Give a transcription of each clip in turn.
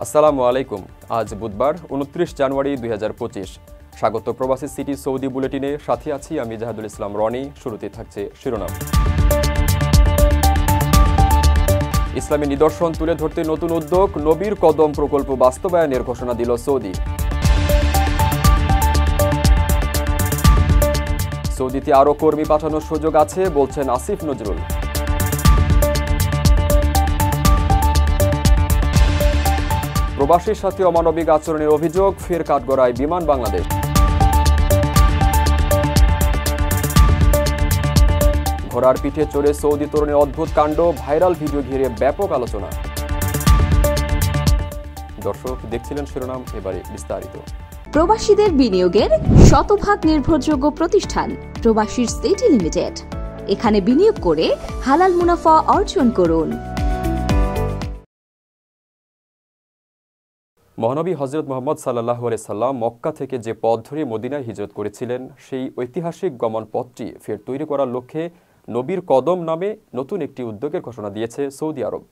আসসালামু আলাইকুম। আজ বুধবার 29 জানুয়ারি 2025। স্বাগত প্রবাসী সিটি সৌদি বুলেটিনে, সাথে আছি আমি জাহাদুল ইসলাম রনি। শুরুতে থাকছে শিরোনাম। ইসলামী নিদর্শন তুলে ধরতে নতুন উদ্যোগ, নবীর কদম প্রকল্প বাস্তবায়নের ঘোষণা দিল সৌদি। সৌদিতে আরও কর্মী পাঠানোর সুযোগ আছে বলছেন আসিফ নজরুল। প্রবাসীর সাথে অমানবিক আচরণের অভিযোগ, ফের কাঠগড়ায় বিমান বাংলাদেশ। ঘোড়ার পিঠে চড়ে সৌদি তরুণের অদ্ভুত কাণ্ড, ভাইরাল ভিডিও ঘিরে ব্যাপক আলোচনা। দর্শক দেখছিলেন শিরোনাম, এবারে বিস্তারিত। প্রবাসীদের বিনিয়োগের শতভাগ নির্ভরযোগ্য প্রতিষ্ঠান প্রবাসীর সিটি লিমিটেড। এখানে বিনিয়োগ করে হালাল মুনাফা অর্জন করুন। মহানবী হযরত মুহাম্মদ সাল্লাল্লাহু আলাইহি সাল্লাম মক্কা থেকে যে পথ ধরে মদিনায় হিজরত করেছিলেন, সেই ঐতিহাসিক গমন পথটি ফের তৈরি করার লক্ষ্যে নবীর কদম নামে নতুন একটি উদ্যোগের ঘোষণা দিয়েছে সৌদি আরব।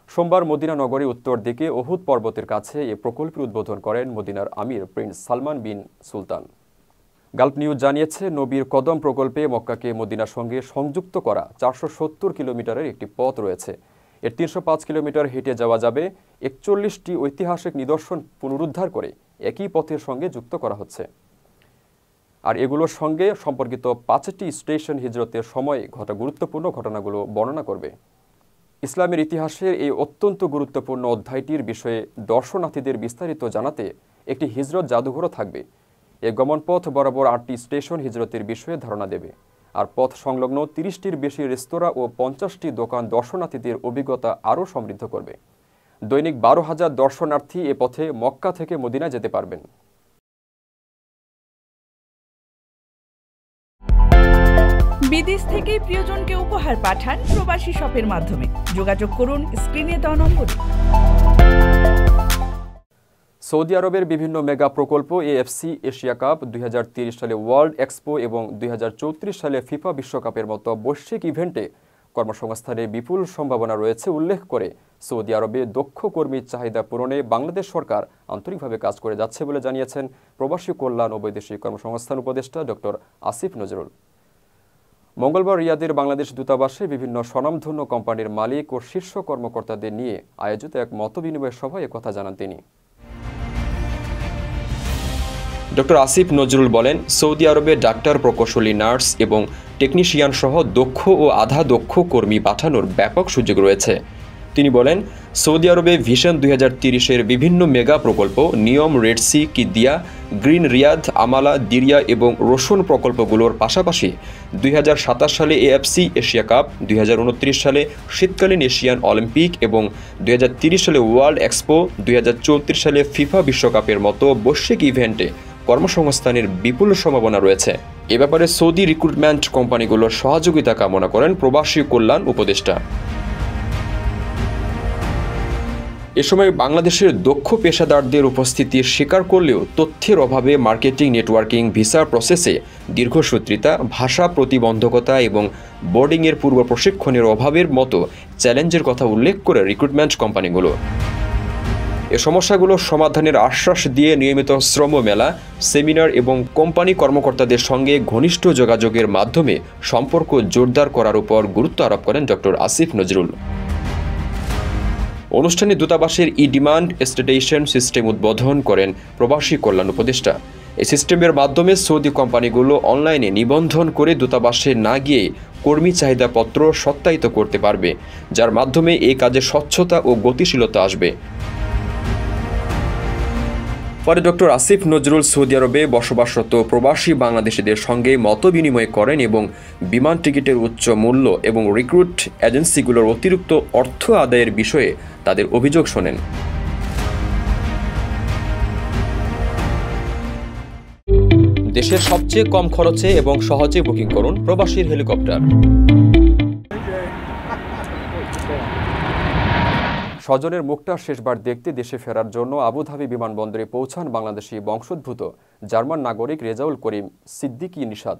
সোমবার মদিনা নগরীর উত্তর দিকে উহুদ পর্বতের কাছে এ প্রকল্পের উদ্বোধন করেন মদিনার আমির প্রিন্স সালমান বিন সুলতান। গালফ নিউজ জানিয়েছে, নবীর কদম প্রকল্পে মক্কাকে মদিনার সঙ্গে সংযুক্ত করা 470 কিলোমিটারের একটি পথ রয়েছে। এর 305 কিলোমিটার হেঁটে যাওয়া যাবে। 41টি ঐতিহাসিক নিদর্শন পুনরুদ্ধার করে একই পথের সঙ্গে যুক্ত করা হচ্ছে। আর এগুলোর সঙ্গে সম্পর্কিত 5টি স্টেশন হিজরতের সময় ঘটা গুরুত্বপূর্ণ ঘটনাগুলো বর্ণনা করবে। ইসলামের ইতিহাসের এই অত্যন্ত গুরুত্বপূর্ণ অধ্যায়টির বিষয়ে দর্শনার্থীদের বিস্তারিত জানাতে একটি হিজরত জাদুঘরও থাকবে। এ গমনপথ বরাবর 8টি স্টেশন হিজরতের বিষয়ে ধারণা দেবে। আর পথ সংলগ্ন 30টির বেশি রেস্তোরাঁ ও 50টি দোকান দর্শনার্থীদের অভিজ্ঞতা আরও সমৃদ্ধ করবে। দৈনিক 12,000 দর্শনার্থী এ পথে মক্কা থেকে মদিনা যেতে পারবেন। বিদেশ থেকে প্রিয়জনকে উপহার পাঠান প্রবাসী শপের মাধ্যমে। যোগাযোগ করুন স্ক্রিনে দেওয়া নম্বরে। সৌদি আরবের বিভিন্ন মেগা প্রকল্প, এএফসি এশিয়া কাপ, 2030 সালে ওয়ার্ল্ড এক্সপো এবং 2034 সালে ফিফা বিশ্বকাপের মতো বৈশ্বিক ইভেন্টে কর্মসংস্থানের বিপুল সম্ভাবনা রয়েছে উল্লেখ করে সৌদি আরবে দক্ষ কর্মীর চাহিদা পূরণে বাংলাদেশ সরকার আন্তরিকভাবে কাজ করে যাচ্ছে বলে জানিয়েছেন প্রবাসী কল্যাণ ও বৈদেশিক কর্মসংস্থান উপদেষ্টা ডক্টর আসিফ নজরুল। মঙ্গলবার রিয়াদের বাংলাদেশ দূতাবাসে বিভিন্ন স্বনামধন্য কোম্পানির মালিক ও শীর্ষ কর্মকর্তাদের নিয়ে আয়োজিত এক মতবিনিময় সভায় একথা জানান তিনি। ডক্টর আসিফ নজরুল বলেন, সৌদি আরবে ডাক্তার, প্রকৌশলী, নার্স এবং টেকনিশিয়ান সহ দক্ষ ও আধা দক্ষ কর্মী পাঠানোর ব্যাপক সুযোগ রয়েছে। তিনি বলেন, সৌদি আরবে ভিশন 2030-এর বিভিন্ন মেগা প্রকল্প, নিয়ম, রেডসি, কিদিয়া, গ্রিন রিয়াদ, আমালা, দিরিয়া এবং রোশন প্রকল্পগুলোর পাশাপাশি 2027 সালে এএফসি এশিয়া কাপ, 2029 সালে শীতকালীন এশিয়ান অলিম্পিক এবং 2030 সালে ওয়ার্ল্ড এক্সপো, 2034 সালে ফিফা বিশ্বকাপের মতো বৈশ্বিক ইভেন্টে কর্মসংস্থানের বিপুল সম্ভাবনা রয়েছে। এ ব্যাপারে সৌদি রিক্রুটমেন্ট কোম্পানিগুলোর সহযোগিতা কামনা করেন প্রবাসী কল্যাণ উপদেষ্টা। এ সময় বাংলাদেশের দক্ষ পেশাদারদের উপস্থিতি স্বীকার করলেও তথ্যের অভাবে মার্কেটিং, নেটওয়ার্কিং, ভিসা প্রসেসে দীর্ঘসূত্রিতা, ভাষা প্রতিবন্ধকতা এবং বোর্ডিংয়ের পূর্ব প্রশিক্ষণের অভাবের মতো চ্যালেঞ্জের কথা উল্লেখ করে রিক্রুটমেন্ট কোম্পানিগুলো এ সমস্যাগুলো সমাধানের আশ্বাস দিয়ে নিয়মিত শ্রম মেলা, সেমিনার এবং কোম্পানি কর্মকর্তাদের সঙ্গে ঘনিষ্ঠ যোগাযোগের মাধ্যমে সম্পর্ক জোরদার করার উপর গুরুত্ব আরোপ করেন ডক্টর আসিফ নজরুল। অনুষ্ঠানে দূতাবাসের ডিমান্ড স্টেটেশন সিস্টেম উদ্বোধন করেন প্রবাসী কল্যাণ উপদেষ্টা। এই সিস্টেমের মাধ্যমে সৌদি কোম্পানিগুলো অনলাইনে নিবন্ধন করে দূতাবাসে না গিয়ে কর্মী চাহিদাপত্র সত্যায়িত করতে পারবে, যার মাধ্যমে এই কাজে স্বচ্ছতা ও গতিশীলতা আসবে। পরে ডক্টর আসিফ নজরুল সৌদি আরবে বসবাসরত প্রবাসী বাংলাদেশিদের সঙ্গে মতবিনিময় করেন এবং বিমান টিকিটের উচ্চ মূল্য এবং রিক্রুট এজেন্সিগুলোর অতিরিক্ত অর্থ আদায়ের বিষয়ে তাদের অভিযোগ শোনেন। দেশের সবচেয়ে কম খরচে এবং সহজে বুকিং করুন প্রবাসীর হেলিকপ্টার। স্বজনের মুখটা শেষবার দেখতে দেশে ফেরার জন্য আবুধাবি বিমানবন্দরে পৌঁছান বাংলাদেশি বংশোদ্ভূত জার্মান নাগরিক রেজাউল করিম সিদ্দিকী নিশাদ।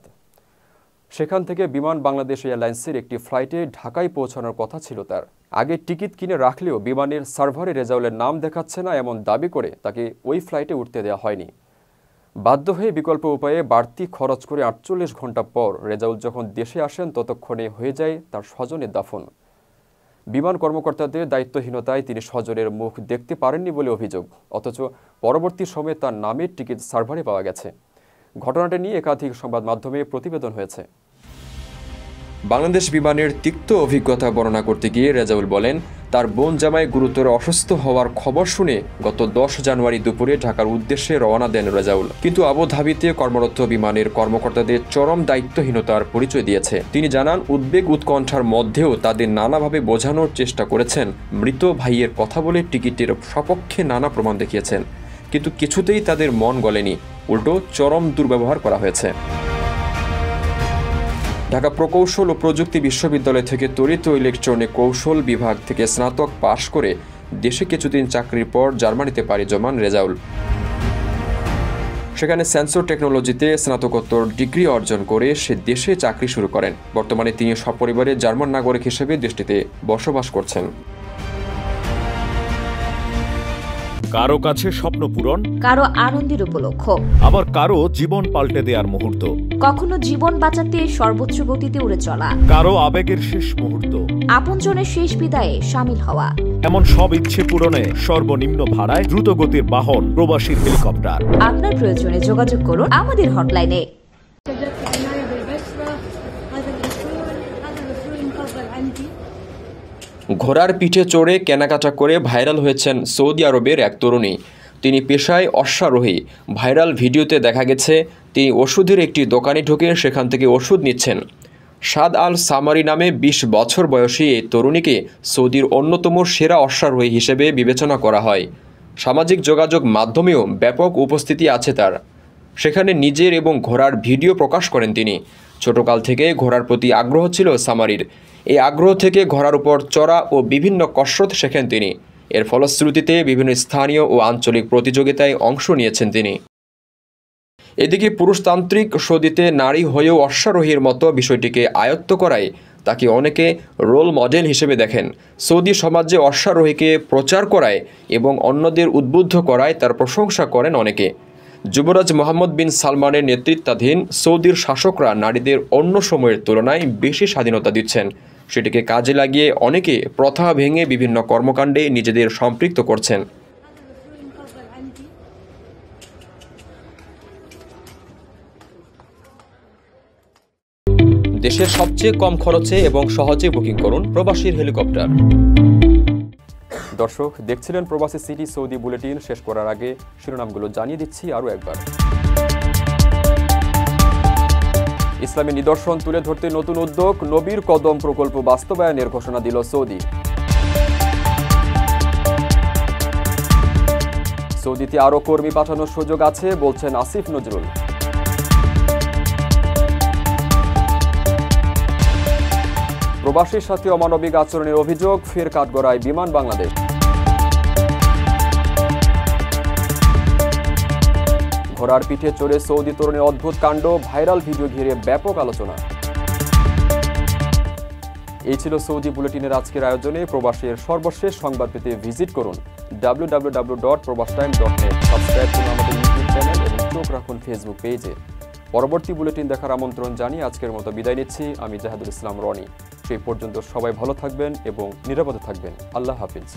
সেখান থেকে বিমান বাংলাদেশ এয়ারলাইন্সের একটি ফ্লাইটে ঢাকায় পৌঁছানোর কথা ছিল তার। আগে টিকিট কিনে রাখলেও বিমানের সার্ভারে রেজাউলের নাম দেখাচ্ছে না এমন দাবি করে তাকে ওই ফ্লাইটে উঠতে দেওয়া হয়নি। বাধ্য হয়ে বিকল্প উপায়ে বাড়তি খরচ করে 48 ঘন্টা পর রেজাউল যখন দেশে আসেন ততক্ষণে হয়ে যায় তার স্বজনের দাফন। বিমান কর্মকর্তাদের দায়িত্বহীনতায় তিনি স্বজনের মুখ দেখতে পারেননি বলে অভিযোগ, অথচ পরবর্তী সময়ে তার নামের টিকিট সার্ভারে পাওয়া গেছে। ঘটনাটা নিয়ে একাধিক সংবাদ মাধ্যমে প্রতিবেদন হয়েছে। বাংলাদেশ বিমানের তিক্ত অভিজ্ঞতা বর্ণনা করতে গিয়ে রেজাউল বলেন, তার বোন জামাই গুরুতর অসুস্থ হওয়ার খবর শুনে গত 10 জানুয়ারি দুপুরে ঢাকার উদ্দেশ্যে রওনা দেন রেজাউল। কিন্তু আবুধাবিতে কর্মরত বিমানের কর্মকর্তাদের চরম দায়িত্বহীনতার পরিচয় দিয়েছে। তিনি জানান, উদ্বেগ উৎকণ্ঠার মধ্যেও তাদের নানাভাবে বোঝানোর চেষ্টা করেছেন। মৃত ভাইয়ের কথা বলে টিকিটের সপক্ষে নানা প্রমাণ দেখিয়েছেন, কিন্তু কিছুতেই তাদের মন গলেনি, উল্টো চরম দুর্ব্যবহার করা হয়েছে। ঢাকা প্রকৌশল ও প্রযুক্তি বিশ্ববিদ্যালয় থেকে তড়িৎ ও ইলেকট্রনিক কৌশল বিভাগ থেকে স্নাতক পাশ করে দেশে কিছুদিন চাকরির পর জার্মানিতে পাড়ি জমান রেজাউল। সেখানে সেন্সর টেকনোলজিতে স্নাতকোত্তর ডিগ্রি অর্জন করে সে দেশে চাকরি শুরু করেন। বর্তমানে তিনি সপরিবারে জার্মান নাগরিক হিসেবে দেশটিতে বসবাস করছেন। কারো কাছে স্বপ্ন পূরণ, কারো আনন্দের উপলক্ষ, আবার কারো জীবন পাল্টে দেওয়ার মুহূর্ত, কখনো জীবন বাঁচাতে সর্বোচ্চ গতিতে উড়ে চলা, কারো আবেগের শেষ মুহূর্ত, আপনজনের শেষ বিদায়ে শামিল হওয়া, এমন সব ইচ্ছে পূরণে সর্বনিম্ন ভাড়ায় দ্রুত গতির বাহন প্রবাসীর হেলিকপ্টার। আপনার প্রয়োজনে যোগাযোগ করুন আমাদের হটলাইনে। ঘোড়ার পিঠে চড়ে কেনাকাটা করে ভাইরাল হয়েছেন সৌদি আরবের এক তরুণী। তিনি পেশায় অশ্বারোহী। ভাইরাল ভিডিওতে দেখা গেছে তিনি ওষুধের একটি দোকানে ঢুকে সেখান থেকে ওষুধ নিচ্ছেন। সাদ আল সামারি নামে 20 বছর বয়সী এই তরুণীকে সৌদির অন্যতম সেরা অশ্বারোহী হিসেবে বিবেচনা করা হয়। সামাজিক যোগাযোগ মাধ্যমেও ব্যাপক উপস্থিতি আছে তার। সেখানে নিজের এবং ঘোড়ার ভিডিও প্রকাশ করেন তিনি। ছোটকাল থেকে ঘোড়ার প্রতি আগ্রহ ছিল সামারির। এই আগ্রহ থেকে ঘোড়ার উপর চড়া ও বিভিন্ন কসরত শেখেন তিনি। এর ফলশ্রুতিতে বিভিন্ন স্থানীয় ও আঞ্চলিক প্রতিযোগিতায় অংশ নিয়েছেন তিনি। এদিকে পুরুষতান্ত্রিক সৌদিতে নারী হয়েও অশ্বারোহীর মতো বিষয়টিকে আয়ত্ত করায় তাকে অনেকে রোল মডেল হিসেবে দেখেন। সৌদি সমাজে অশ্বারোহীকে প্রচার করায় এবং অন্যদের উদ্বুদ্ধ করায় তার প্রশংসা করেন অনেকে। যুবরাজ মোহাম্মদ বিন সালমানের নেতৃত্বাধীন সৌদির শাসকরা নারীদের অন্য সময়ের তুলনায় বেশি স্বাধীনতা দিচ্ছেন। সেটিকে কাজে লাগিয়ে অনেকে প্রথা ভেঙে বিভিন্ন কর্মকাণ্ডে নিজেদের সম্পৃক্ত করছেন। দেশের সবচেয়ে কম খরচে এবং সহজে বুকিং করুন প্রবাসীর হেলিকপ্টার। দর্শক দেখছিলেন প্রবাসী সিটি সৌদি বুলেটিন। শেষ করার আগে শিরোনামগুলো জানিয়ে দিচ্ছি আরও একবার। ইসলামী নিদর্শন তুলে ধরতে নতুন উদ্যোগ, নবীর কদম প্রকল্প বাস্তবায়নের ঘোষণা দিল সৌদি। সৌদিতে আরও কর্মী পাঠানোর সুযোগ আছে বলছেন আসিফ নজরুল। প্রবাসীর সাথে অমানবিক আচরণের অভিযোগ, ফের কাঠগড়ায় বিমান বাংলাদেশ। ঘোড়ার পিঠে চড়ে সৌদি তরুণের অদ্ভুত কাণ্ড, ভাইরাল ভিডিও ঘিরে ব্যাপক আলোচনা। এই ছিল সৌদি বুলেটিনের আজকের আয়োজনে। প্রবাসের সর্বশেষ সংবাদ পেতে ভিজিট করুন www.probastime.net। সাবস্ক্রাইব করুন আমাদের ইউটিউব চ্যানেল এবং চোখ রাখুন ফেসবুক পেজে। পরবর্তী বুলেটিন দেখার আমন্ত্রণ জানিয়ে আজকের মতো বিদায় নিচ্ছি। আমি জাহাদুল ইসলাম রনি। সেই পর্যন্ত সবাই ভালো থাকবেন এবং নিরাপদে থাকবেন। আল্লাহ হাফিজ।